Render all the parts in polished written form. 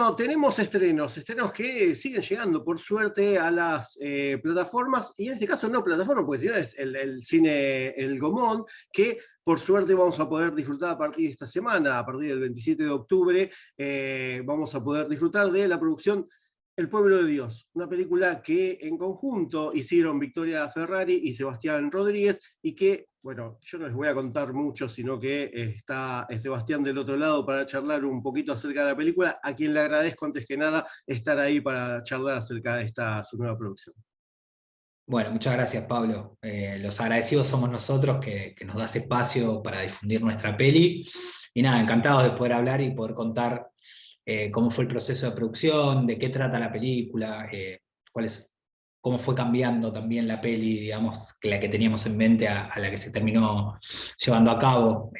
Bueno, tenemos estrenos que siguen llegando, por suerte, a las plataformas, y en este caso no plataformas, porque si no es el cine El Gomón, que por suerte vamos a poder disfrutar a partir de esta semana, a partir del 27 de octubre, vamos a poder disfrutar de la producción El Pueblo de Dios, una película que en conjunto hicieron Victoria Ferrari y Sebastián Rodríguez, y que, bueno, yo no les voy a contar mucho, sino que está Sebastián del otro lado para charlar un poquito acerca de la película, a quien le agradezco antes que nada estar ahí para charlar acerca de su nueva producción. Bueno, muchas gracias, Pablo. Los agradecidos somos nosotros que nos das espacio para difundir nuestra peli. Y nada, encantados de poder hablar y poder contar cómo fue el proceso de producción, de qué trata la película, cómo fue cambiando también la peli, digamos, que la que teníamos en mente a la que se terminó llevando a cabo.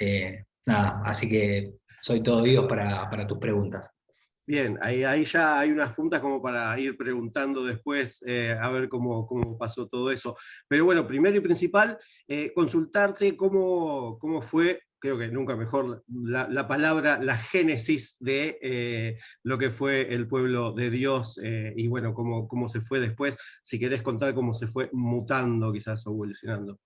Nada, así que soy todo oídos para tus preguntas. Bien, ahí ya hay unas puntas como para ir preguntando después a ver cómo pasó todo eso. Pero bueno, primero y principal, consultarte cómo fue, creo que nunca mejor la palabra, la génesis de lo que fue El Pueblo de Dios, y bueno, cómo se fue después, si querés contar cómo se fue mutando quizás o evolucionando.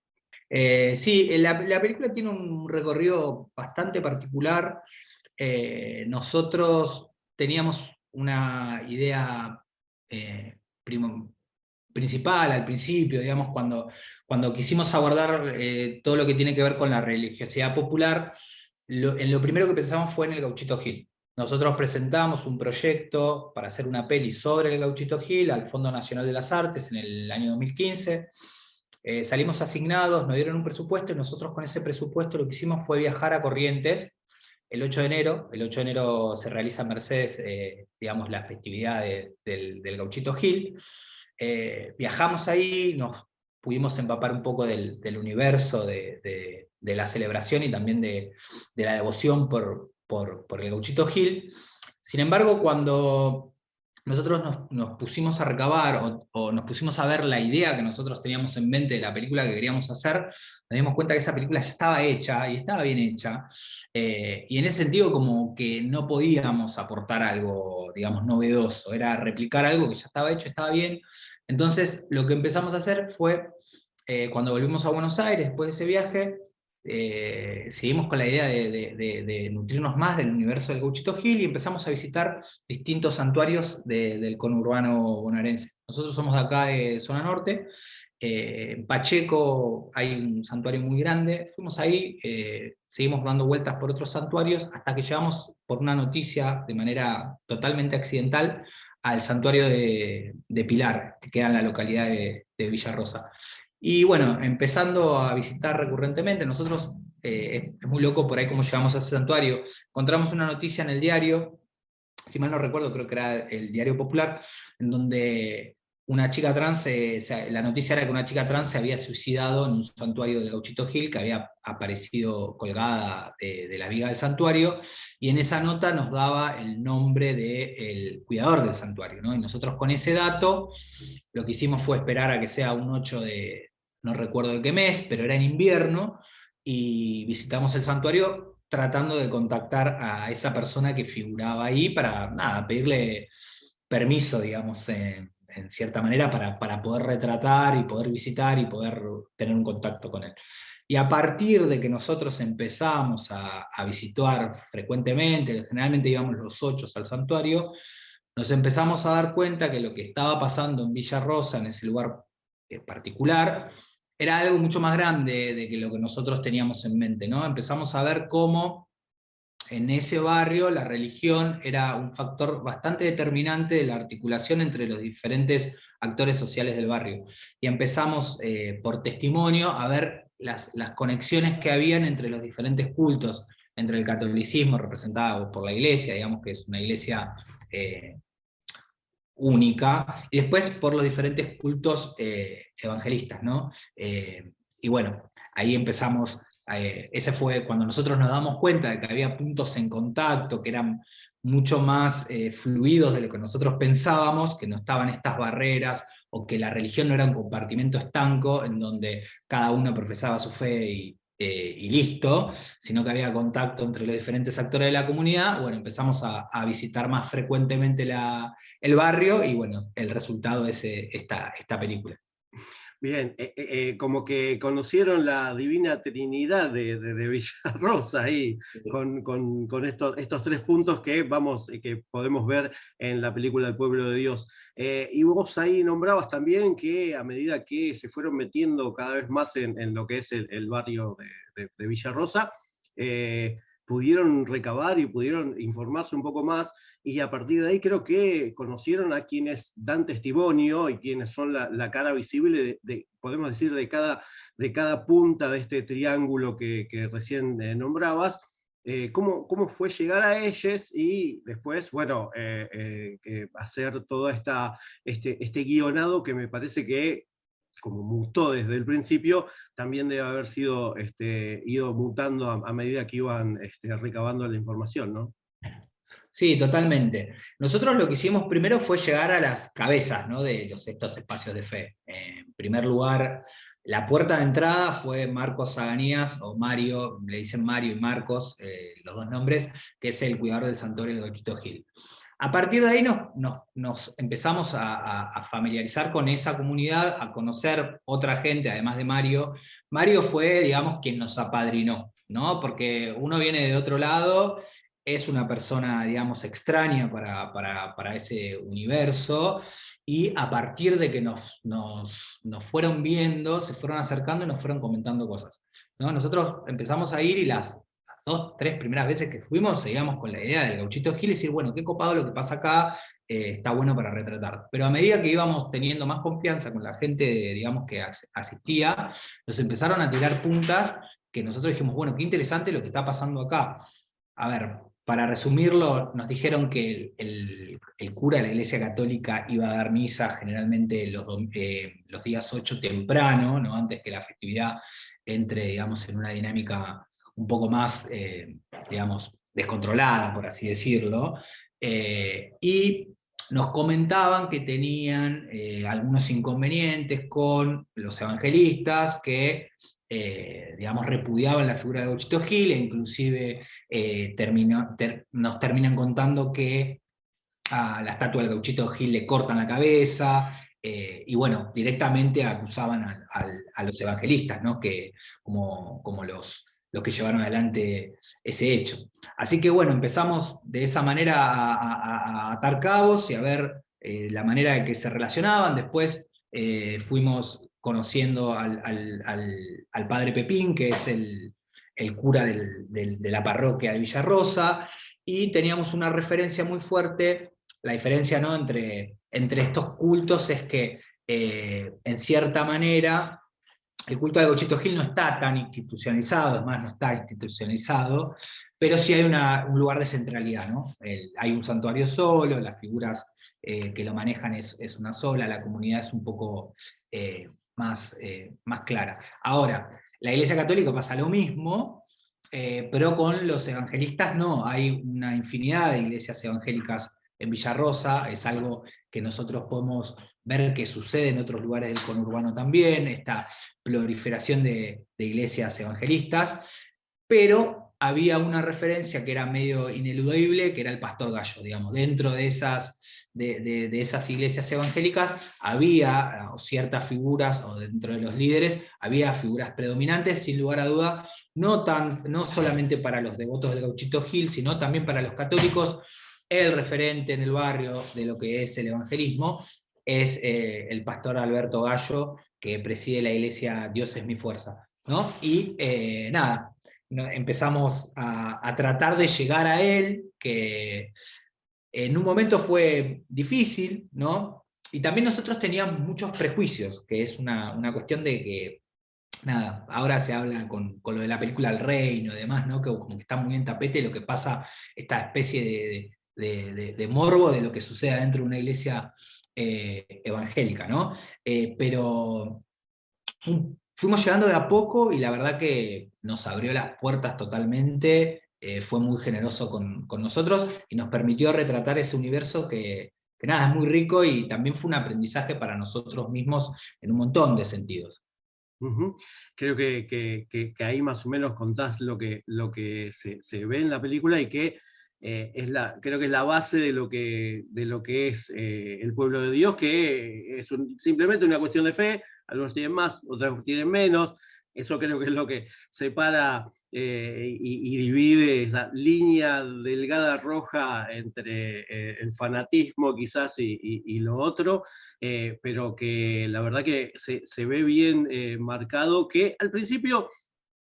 Sí, la película tiene un recorrido bastante particular. Nosotros teníamos una idea eh, prim- principal al principio, digamos, cuando quisimos abordar todo lo que tiene que ver con la religiosidad popular, en lo primero que pensamos fue en el Gauchito Gil. Nosotros presentamos un proyecto para hacer una peli sobre el Gauchito Gil al Fondo Nacional de las Artes en el año 2015. Salimos asignados, nos dieron un presupuesto y nosotros con ese presupuesto lo que hicimos fue viajar a Corrientes el 8 de enero. El 8 de enero se realiza en Mercedes, digamos, la festividad del Gauchito Gil. Viajamos ahí, nos pudimos empapar un poco del universo de la celebración y también de la devoción por el Gauchito Gil. Sin embargo, cuando nosotros nos pusimos a recabar o nos pusimos a ver la idea que nosotros teníamos en mente de la película que queríamos hacer, nos dimos cuenta que esa película ya estaba hecha y estaba bien hecha, y en ese sentido como que no podíamos aportar algo, digamos, novedoso, era replicar algo que ya estaba hecho, estaba bien. Entonces lo que empezamos a hacer fue, cuando volvimos a Buenos Aires después de ese viaje, seguimos con la idea de nutrirnos más del universo del Gauchito Gil y empezamos a visitar distintos santuarios del conurbano bonaerense. Nosotros somos de acá de zona norte. En Pacheco hay un santuario muy grande, fuimos ahí, seguimos dando vueltas por otros santuarios hasta que llegamos por una noticia de manera totalmente accidental al santuario de Pilar, que queda en la localidad de Villarrosa. Y bueno, empezando a visitar recurrentemente, nosotros, es muy loco por ahí cómo llegamos a ese santuario, encontramos una noticia en el diario, si mal no recuerdo, creo que era el Diario Popular, en donde una chica trans, la noticia era que una chica trans se había suicidado en un santuario de Gauchito Gil, que había aparecido colgada de la viga del santuario, y en esa nota nos daba el nombre del cuidador del santuario, ¿no? Y nosotros con ese dato, lo que hicimos fue esperar a que sea un 8 de, no recuerdo de qué mes, pero era en invierno, y visitamos el santuario tratando de contactar a esa persona que figuraba ahí para, nada, pedirle permiso, digamos, en cierta manera, para poder retratar y poder visitar y poder tener un contacto con él. Y a partir de que nosotros empezamos a visitar frecuentemente, generalmente íbamos los 8 al santuario, nos empezamos a dar cuenta que lo que estaba pasando en Villa Rosa, en ese lugar particular, era algo mucho más grande de que lo que nosotros teníamos en mente, ¿no? Empezamos a ver cómo en ese barrio la religión era un factor bastante determinante de la articulación entre los diferentes actores sociales del barrio. Y empezamos, por testimonio, a ver las conexiones que habían entre los diferentes cultos, entre el catolicismo representado por la iglesia, digamos que es una iglesia única, y después por los diferentes cultos evangelistas, ¿no? Y bueno, ahí empezamos, ese fue cuando nosotros nos damos cuenta de que había puntos en contacto, que eran mucho más fluidos de lo que nosotros pensábamos, que no estaban estas barreras, o que la religión no era un compartimento estanco en donde cada uno profesaba su fe y listo, sino que había contacto entre los diferentes actores de la comunidad. Bueno, empezamos a visitar más frecuentemente el barrio, y bueno, el resultado es esta película. Bien, como que conocieron la divina trinidad de Villarrosa ahí, con estos tres puntos que que podemos ver en la película El Pueblo de Dios. Y vos ahí nombrabas también que a medida que se fueron metiendo cada vez más en lo que es el barrio de Villarrosa, pudieron recabar y pudieron informarse un poco más, y a partir de ahí creo que conocieron a quienes dan testimonio y quienes son la cara visible podemos decir, de cada punta de este triángulo que recién nombrabas. ¿Cómo fue llegar a ellos y después, bueno, hacer todo este guionado que me parece que, como mutó desde el principio, también debe haber sido ido mutando a medida que iban recabando la información, ¿no? Sí, totalmente. Nosotros lo que hicimos primero fue llegar a las cabezas, ¿no?, de estos espacios de fe. En primer lugar, la puerta de entrada fue Marcos Saganías, o Mario, le dicen Mario y Marcos, los dos nombres, que es el cuidador del santuario de Gauchito Gil. A partir de ahí nos empezamos a familiarizar con esa comunidad, a conocer otra gente, además de Mario. Mario fue, digamos, quien nos apadrinó, ¿no? Porque uno viene de otro lado, es una persona, digamos, extraña para ese universo, y a partir de que nos fueron viendo, se fueron acercando y nos fueron comentando cosas, ¿no? Nosotros empezamos a ir, y las 2, 3 primeras veces que fuimos, seguíamos con la idea del Gauchito Gil y decir, bueno, qué copado lo que pasa acá, está bueno para retratar. Pero a medida que íbamos teniendo más confianza con la gente, digamos, que asistía, nos empezaron a tirar puntas que nosotros dijimos, bueno, qué interesante lo que está pasando acá. A ver, para resumirlo, nos dijeron que el cura de la Iglesia Católica iba a dar misa generalmente los días 8 temprano, ¿no?, antes que la festividad entre, digamos, en una dinámica un poco más, digamos, descontrolada, por así decirlo, y nos comentaban que tenían algunos inconvenientes con los evangelistas que, digamos, repudiaban la figura de Gauchito Gil, e inclusive nos terminan contando que a la estatua del Gauchito Gil le cortan la cabeza, y bueno, directamente acusaban a los evangelistas, ¿no?, que, como los que llevaron adelante ese hecho. Así que bueno, empezamos de esa manera a atar cabos y a ver la manera en que se relacionaban. Después fuimos conociendo al padre Pepín, que es el cura de la parroquia de Villarrosa, y teníamos una referencia muy fuerte. La diferencia, ¿no?, entre estos cultos es que, en cierta manera, el culto del Gauchito Gil no está tan institucionalizado, es más, no está institucionalizado, pero sí hay un lugar de centralidad, ¿no? Hay un santuario solo, las figuras que lo manejan es una sola, la comunidad es un poco más clara. Ahora, la Iglesia Católica pasa lo mismo, pero con los evangelistas no, hay una infinidad de iglesias evangélicas en Villarrosa, es algo que nosotros podemos ver que sucede en otros lugares del conurbano también, esta proliferación de iglesias evangelistas, pero había una referencia que era medio ineludible, que era el Pastor Gallo, digamos. Dentro de esas iglesias evangélicas había ciertas figuras, o dentro de los líderes, había figuras predominantes, sin lugar a duda, no solamente para los devotos del Gauchito Gil, sino también para los católicos. El referente en el barrio de lo que es el evangelismo es el pastor Alberto Gallo, que preside la iglesia Dios es mi fuerza, ¿no? Y nada, empezamos a tratar de llegar a él, que en un momento fue difícil, ¿no? Y también nosotros teníamos muchos prejuicios, que es una cuestión de que, nada, ahora se habla con lo de la película El Reino y demás, ¿no?, que como que está muy en tapete lo que pasa, esta especie de morbo de lo que sucede dentro de una iglesia evangélica, ¿no? Pero fuimos llegando de a poco, y la verdad que nos abrió las puertas totalmente, fue muy generoso con nosotros, y nos permitió retratar ese universo que nada, es muy rico, y también fue un aprendizaje para nosotros mismos en un montón de sentidos. Ujú. Creo que ahí más o menos contás lo que se ve en la película y que creo que es la base de lo que es el pueblo de Dios, que es simplemente una cuestión de fe, algunos tienen más, otros tienen menos. Eso creo que es lo que separa y divide esa línea delgada roja entre el fanatismo quizás y lo otro, pero que la verdad que se ve bien marcado, que al principio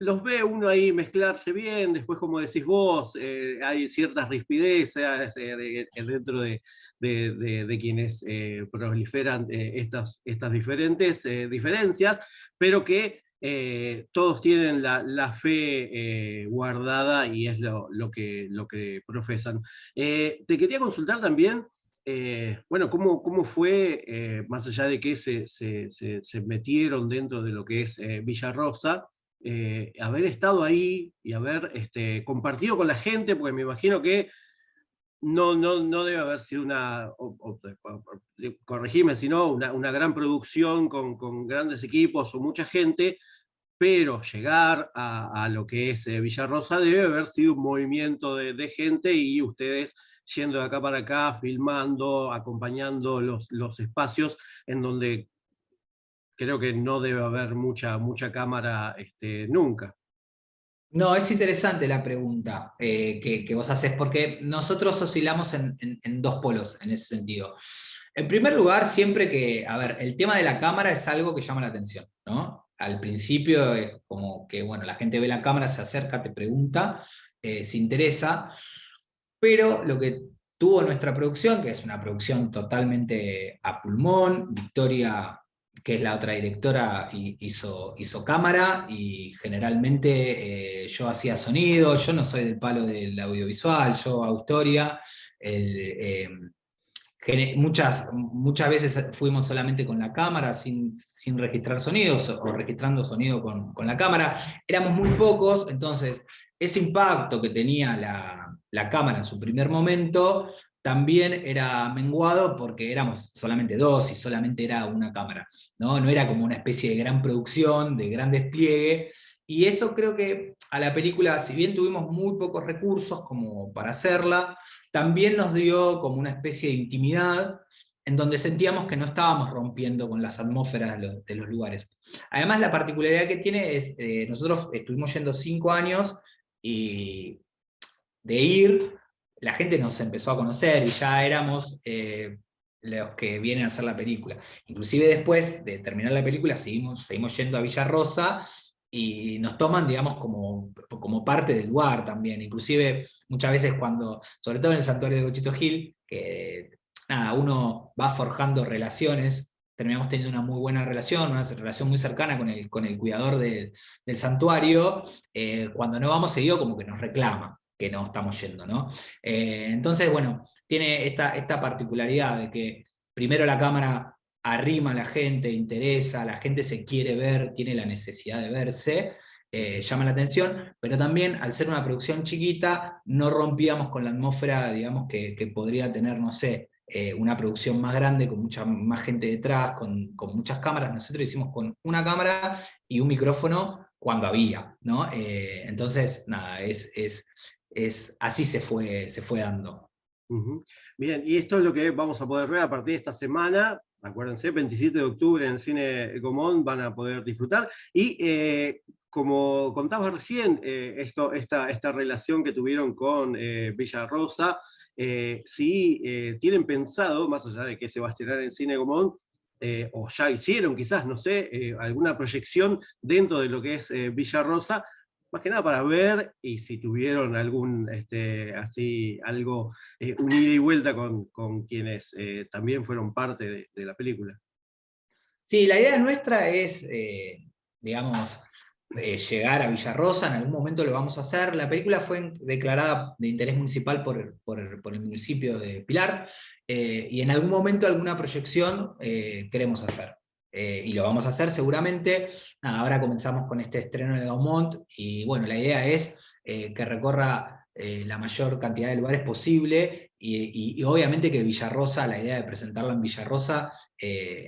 los ve uno ahí mezclarse bien, después como decís vos, hay ciertas rispideces dentro de quienes proliferan estas diferentes diferencias, pero que todos tienen la fe guardada y es lo que profesan. Te quería consultar también, bueno, cómo fue, más allá de que se metieron dentro de lo que es Villa Rosa, haber estado ahí y haber compartido con la gente, porque me imagino que no debe haber sido corregime si no, una gran producción con grandes equipos o mucha gente, pero llegar a lo que es Villarrosa debe haber sido un movimiento de gente y ustedes yendo de acá para acá, filmando, acompañando los espacios en donde creo que no debe haber mucha cámara nunca. No, es interesante la pregunta que vos haces, porque nosotros oscilamos en dos polos en ese sentido. En primer lugar, siempre que, a ver, el tema de la cámara es algo que llama la atención, ¿no? Al principio es como que, bueno, la gente ve la cámara, se acerca, te pregunta, se interesa, pero lo que tuvo nuestra producción, que es una producción totalmente a pulmón, Victoria, que es la otra directora, hizo cámara y generalmente yo hacía sonido, yo no soy del palo del audiovisual, yo Autoria, muchas veces fuimos solamente con la cámara, sin registrar sonidos o registrando sonido con la cámara. Éramos muy pocos, entonces ese impacto que tenía la cámara en su primer momento también era menguado porque éramos solamente dos y solamente era una cámara, ¿no? No era como una especie de gran producción, de gran despliegue. Y eso creo que a la película, si bien tuvimos muy pocos recursos como para hacerla, también nos dio como una especie de intimidad en donde sentíamos que no estábamos rompiendo con las atmósferas de los lugares. Además, la particularidad que tiene es, nosotros estuvimos yendo 5 años y de ir, la gente nos empezó a conocer y ya éramos los que vienen a hacer la película. Inclusive después de terminar la película seguimos yendo a Villa Rosa y nos toman, digamos, como parte del lugar también. Inclusive muchas veces cuando, sobre todo en el santuario de Gochito Gil, que nada, uno va forjando relaciones, terminamos teniendo una muy buena relación, una relación muy cercana con el cuidador del santuario, cuando no vamos seguido como que nos reclama que no estamos yendo, ¿no? Entonces, bueno, tiene esta particularidad de que primero la cámara arrima a la gente, interesa, la gente se quiere ver, tiene la necesidad de verse, llama la atención, pero también al ser una producción chiquita, no rompíamos con la atmósfera, digamos, que podría tener, no sé, una producción más grande, con mucha más gente detrás, con muchas cámaras. Nosotros hicimos con una cámara y un micrófono cuando había, ¿no? Entonces, nada, así se fue dando. Ujú. Bien, y esto es lo que vamos a poder ver a partir de esta semana. Acuérdense, 27 de octubre en el Cine Gomón van a poder disfrutar. Y como contabas recién, esta relación que tuvieron con Villa Rosa, si tienen pensado, más allá de que se va a estrenar en Cine Gomón, o ya hicieron quizás, no sé, alguna proyección dentro de lo que es Villa Rosa, más que nada para ver y si tuvieron algún, así, algo, un ida y vuelta con quienes también fueron parte de la película. Sí, la idea nuestra es, digamos, llegar a Villarrosa, en algún momento lo vamos a hacer. La película fue declarada de interés municipal por el municipio de Pilar, y en algún momento alguna proyección queremos hacer. Y lo vamos a hacer seguramente. Nada, ahora comenzamos con este estreno de Gaumont, y bueno, la idea es que recorra la mayor cantidad de lugares posible y obviamente que Villarrosa, la idea de presentarla en Villarrosa,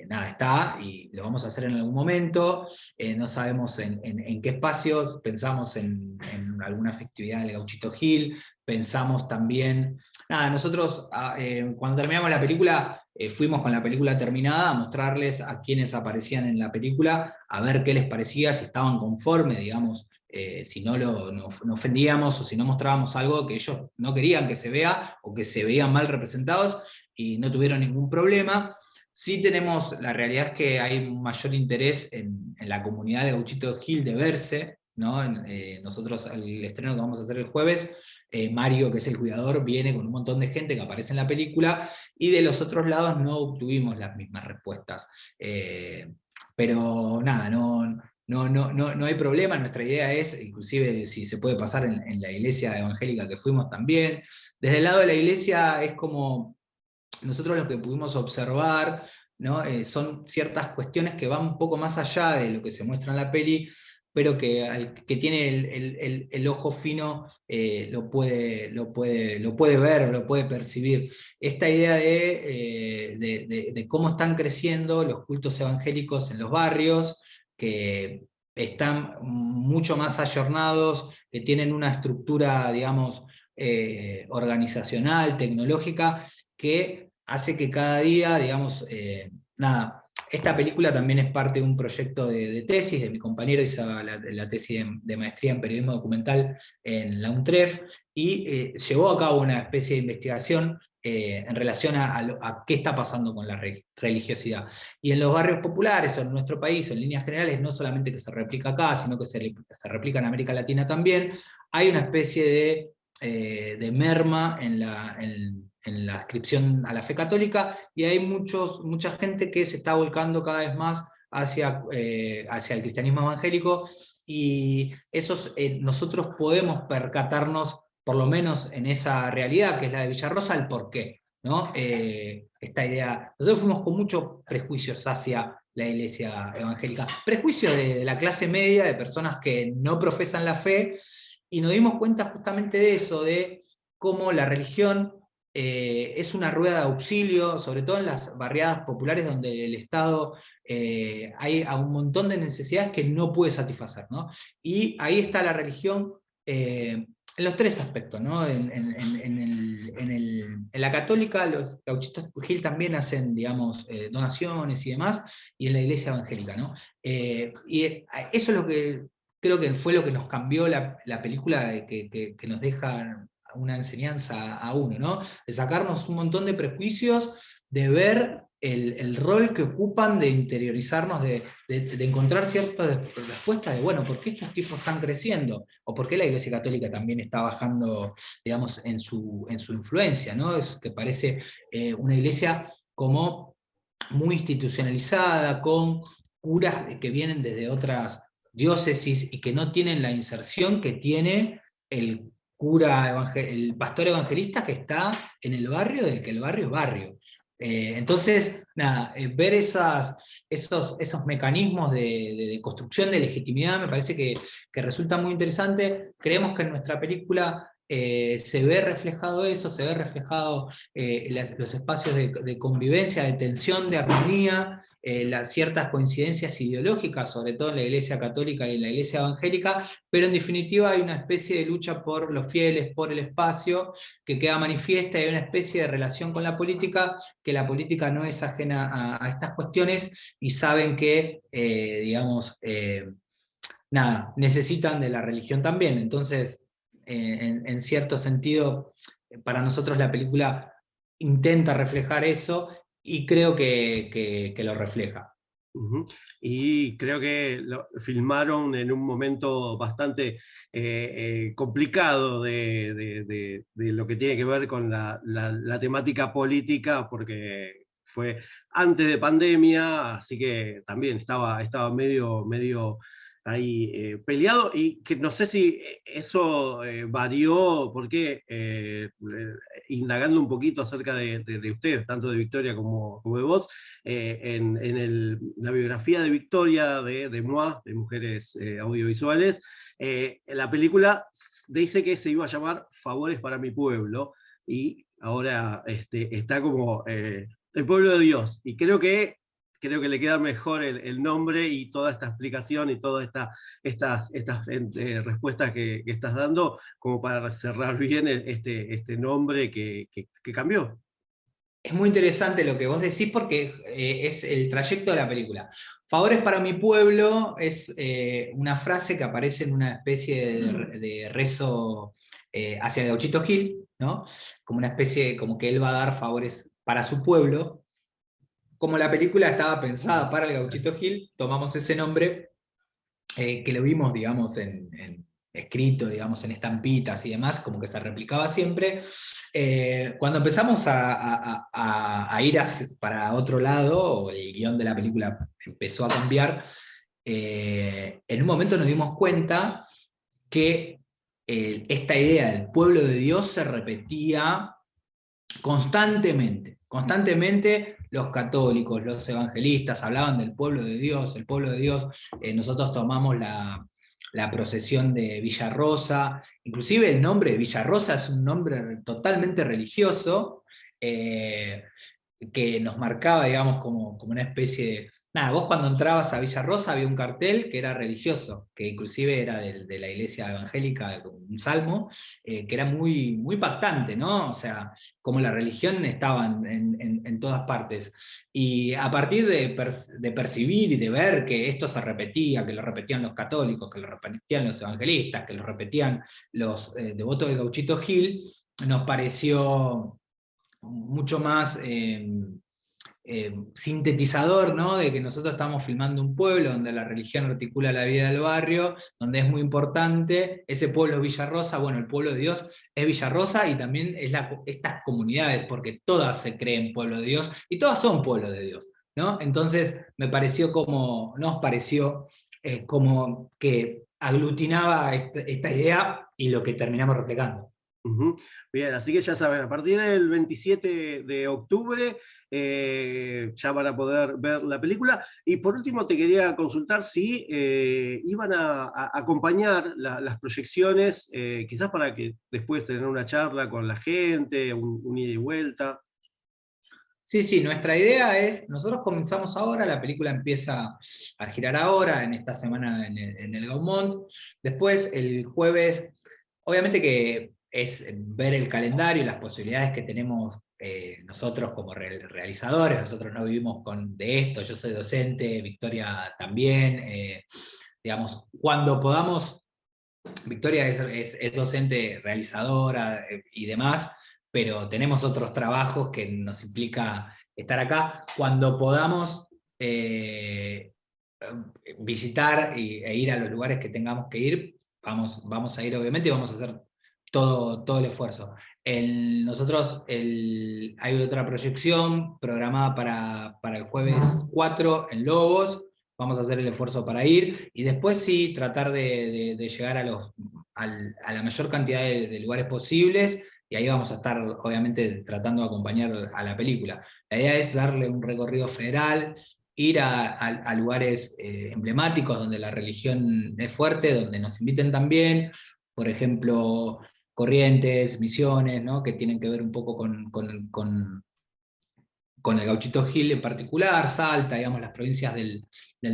nada, está, y lo vamos a hacer en algún momento, no sabemos en qué espacios, pensamos en alguna festividad del Gauchito Gil, pensamos también, nada, nosotros cuando terminamos la película, fuimos con la película terminada a mostrarles a quienes aparecían en la película, a ver qué les parecía, si estaban conformes, digamos, si no ofendíamos o si no mostrábamos algo que ellos no querían que se vea o que se veían mal representados y no tuvieron ningún problema. Sí tenemos, la realidad es que hay un mayor interés en la comunidad de Gauchito Gil de verse, ¿no? Nosotros, el estreno que vamos a hacer el jueves, Mario, que es el cuidador, viene con un montón de gente que aparece en la película, y de los otros lados no obtuvimos las mismas respuestas. Pero nada, no hay problema, nuestra idea es, inclusive si se puede pasar en la iglesia evangélica que fuimos también, desde el lado de la iglesia es como, nosotros lo que pudimos observar, ¿no? Son ciertas cuestiones que van un poco más allá de lo que se muestra en la peli, pero que tiene el ojo fino lo puede ver o lo puede percibir. Esta idea de cómo están creciendo los cultos evangélicos en los barrios, que están mucho más ayornados, que tienen una estructura, digamos, organizacional, tecnológica, que hace que cada día, digamos, nada, esta película también es parte de un proyecto de tesis, de mi compañero hizo la tesis de maestría en periodismo documental en la UNTREF, y llevó a cabo una especie de investigación en relación a qué está pasando con la religiosidad. Y en los barrios populares, o en nuestro país, en líneas generales, no solamente que se replica acá, sino que se replica en América Latina también, hay una especie de merma en la adscripción a la fe católica, y hay mucha gente que se está volcando cada vez más hacia el cristianismo evangélico, y nosotros podemos percatarnos, por lo menos en esa realidad, que es la de Villarrosa, el por qué, ¿no? Esta idea, nosotros fuimos con muchos prejuicios hacia la iglesia evangélica, prejuicios de la clase media, de personas que no profesan la fe, y nos dimos cuenta justamente de eso, de cómo la religión es una rueda de auxilio, sobre todo en las barriadas populares donde el Estado hay a un montón de necesidades que no puede satisfacer, ¿no? Y ahí está la religión en los tres aspectos, ¿no? En la católica, los gauchitos Gil también hacen, digamos, donaciones y demás, y en la iglesia evangélica, ¿no? Y eso es lo que creo que fue lo que nos cambió la película, que nos deja una enseñanza a uno, ¿no? De sacarnos un montón de prejuicios, de ver el rol que ocupan, de interiorizarnos, de encontrar ciertas respuestas de, bueno, ¿por qué estos tipos están creciendo? O por qué la Iglesia Católica también está bajando, digamos, en su influencia, ¿no? Es que parece una iglesia como muy institucionalizada, con curas que vienen desde otras diócesis y que no tienen la inserción que tiene el el pastor evangelista que está en el barrio, de que el barrio es barrio. Entonces, nada, ver esos mecanismos de construcción de legitimidad me parece que resulta muy interesante. Creemos que en nuestra película se ve reflejado eso, se ve reflejado los espacios de convivencia, de tensión, de armonía, las ciertas coincidencias ideológicas, sobre todo en la Iglesia Católica y en la Iglesia Evangélica, pero en definitiva hay una especie de lucha por los fieles, por el espacio, que queda manifiesta, y hay una especie de relación con la política, que la política no es ajena a estas cuestiones, y saben que, digamos, nada, necesitan de la religión también. Entonces, en cierto sentido, para nosotros la película intenta reflejar eso, y creo que lo refleja. Ujú. Y creo que lo filmaron en un momento bastante complicado de lo que tiene que ver con la temática política, porque fue antes de pandemia, así que también estaba medio ahí peleado, y que no sé si eso varió, porque indagando un poquito acerca de ustedes, tanto de Victoria como de vos, la biografía de Victoria de MOA, de Mujeres Audiovisuales, la película dice que se iba a llamar Favores para mi pueblo, y ahora está como el pueblo de Dios. Y creo que le queda mejor el nombre y toda esta explicación y todas estas respuestas que estás dando, como para cerrar bien este nombre que cambió. Es muy interesante lo que vos decís porque es el trayecto de la película. Favores para mi pueblo es una frase que aparece en una especie de rezo hacia Gauchito Gil, ¿no? Como una especie, como que él va a dar favores para su pueblo. Como la película estaba pensada para el Gauchito Gil, tomamos ese nombre que lo vimos, digamos, escrito, digamos, en estampitas y demás, como que se replicaba siempre. Cuando empezamos a ir para otro lado, o el guión de la película empezó a cambiar, en un momento nos dimos cuenta que esta idea del pueblo de Dios se repetía constantemente, constantemente los católicos, los evangelistas hablaban del pueblo de Dios, el pueblo de Dios. Nosotros tomamos la procesión de Villarrosa, inclusive el nombre de Villarrosa es un nombre totalmente religioso, eh, que nos marcaba, digamos, como una especie de... Nada, vos cuando entrabas a Villa Rosa había un cartel que era religioso, que inclusive era de la iglesia evangélica, un salmo, que era muy, muy impactante, ¿no? O sea, como la religión estaba en todas partes. Y a partir de percibir y de ver que esto se repetía, que lo repetían los católicos, que lo repetían los evangelistas, que lo repetían los devotos del Gauchito Gil, nos pareció mucho más sintetizador, ¿no? De que nosotros estamos filmando un pueblo donde la religión articula la vida del barrio, donde es muy importante. Ese pueblo es Villarrosa, bueno, el pueblo de Dios es Villarrosa y también es estas comunidades, porque todas se creen pueblo de Dios y todas son pueblo de Dios, ¿no? Entonces nos pareció como que aglutinaba esta idea y lo que terminamos reflejando. Ujú. Bien, así que ya saben, a partir del 27 de octubre ya van a poder ver la película. Y por último te quería consultar si iban a acompañar las proyecciones, quizás para que después tener una charla con la gente, un ida y vuelta. Sí, sí, nuestra idea es, nosotros comenzamos ahora, la película empieza a girar ahora, en esta semana en el Gaumont. Después, el jueves, obviamente que es ver el calendario y las posibilidades que tenemos nosotros como realizadores. Nosotros no vivimos de esto, yo soy docente, Victoria también. Digamos, cuando podamos, Victoria es docente, realizadora y demás, pero tenemos otros trabajos que nos implica estar acá. Cuando podamos visitar e ir a los lugares que tengamos que ir, vamos a ir obviamente y vamos a hacer todo el esfuerzo. Nosotros hay otra proyección programada para el jueves 4 en Lobos, vamos a hacer el esfuerzo para ir, y después sí tratar de llegar a la mayor cantidad de lugares posibles, y ahí vamos a estar obviamente tratando de acompañar a la película. La idea es darle un recorrido federal, ir a lugares emblemáticos donde la religión es fuerte, donde nos inviten también, por ejemplo, Corrientes, Misiones, ¿no? Que tienen que ver un poco con el Gauchito Gil en particular, Salta, digamos, las provincias del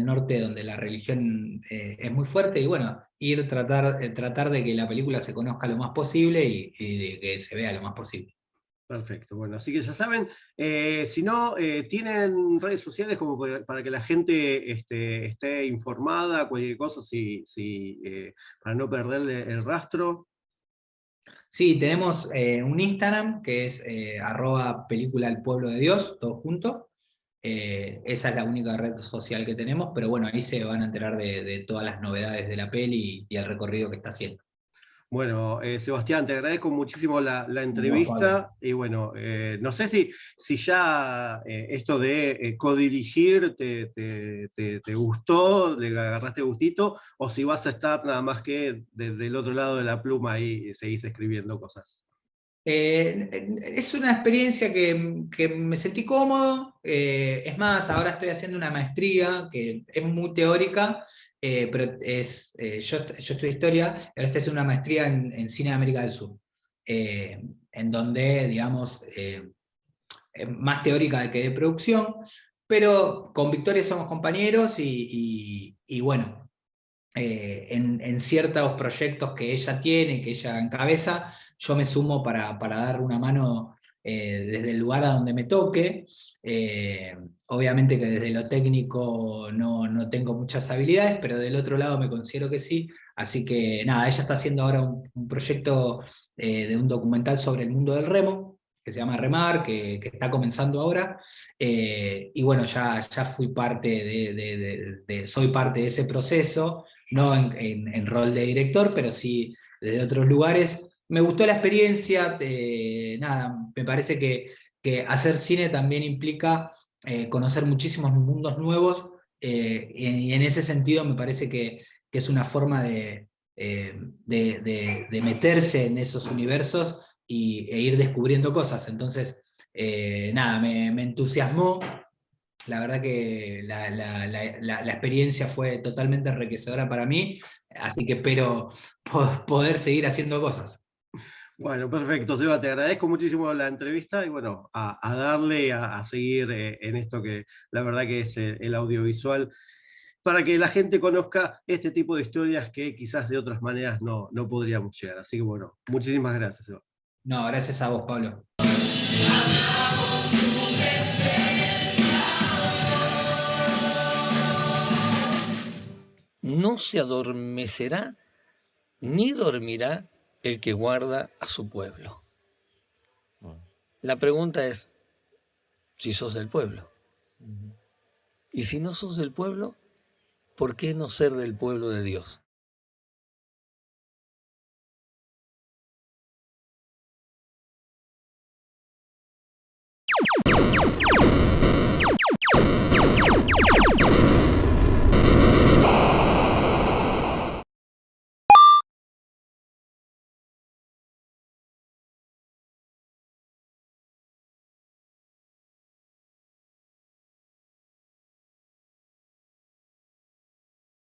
norte donde la religión es muy fuerte, y bueno, tratar de que la película se conozca lo más posible y de que se vea lo más posible. Perfecto, bueno, así que ya saben, si no, tienen redes sociales como para que la gente esté informada, cualquier cosa, para no perderle el rastro. Sí, tenemos un Instagram que es @película El Pueblo de Dios, todo junto. Esa es la única red social que tenemos, pero bueno, ahí se van a enterar de todas las novedades de la peli y el recorrido que está haciendo. Bueno, Sebastián, te agradezco muchísimo la No, Pablo. entrevista y bueno, no sé si ya esto de codirigir te gustó, le agarraste gustito, o si vas a estar nada más que desde el otro lado de la pluma y seguís escribiendo cosas. Es una experiencia que me sentí cómodo. Es más, ahora estoy haciendo una maestría que es muy teórica, pero yo estudio historia, ahora estoy haciendo una maestría en cine de América del Sur. en donde, digamos, más teórica que de producción, pero con Victoria somos compañeros y bueno, en ciertos proyectos que ella tiene, que ella encabeza, yo me sumo para dar una mano desde el lugar a donde me toque. Obviamente que desde lo técnico no tengo muchas habilidades, pero del otro lado me considero que sí. Así que nada, ella está haciendo ahora un proyecto de un documental sobre el mundo del remo, que se llama Remar, que está comenzando ahora. Y bueno, ya fui parte soy parte de ese proceso, no en rol de director, pero sí desde otros lugares. Me gustó la experiencia, nada, me parece que hacer cine también implica conocer muchísimos mundos nuevos, y en ese sentido me parece que es una forma de meterse en esos universos e ir descubriendo cosas. Entonces, nada, me entusiasmó. La verdad que la experiencia fue totalmente enriquecedora para mí, así que espero poder seguir haciendo cosas. Bueno, perfecto, Seba, te agradezco muchísimo la entrevista y bueno, a darle, a seguir en esto que la verdad que es el audiovisual, para que la gente conozca este tipo de historias que quizás de otras maneras no podríamos llegar. Así que bueno, muchísimas gracias, Seba. No, gracias a vos, Pablo. No se adormecerá ni dormirá el que guarda a su pueblo. La pregunta es si sos del pueblo. Y si no sos del pueblo, ¿por qué no ser del pueblo de Dios?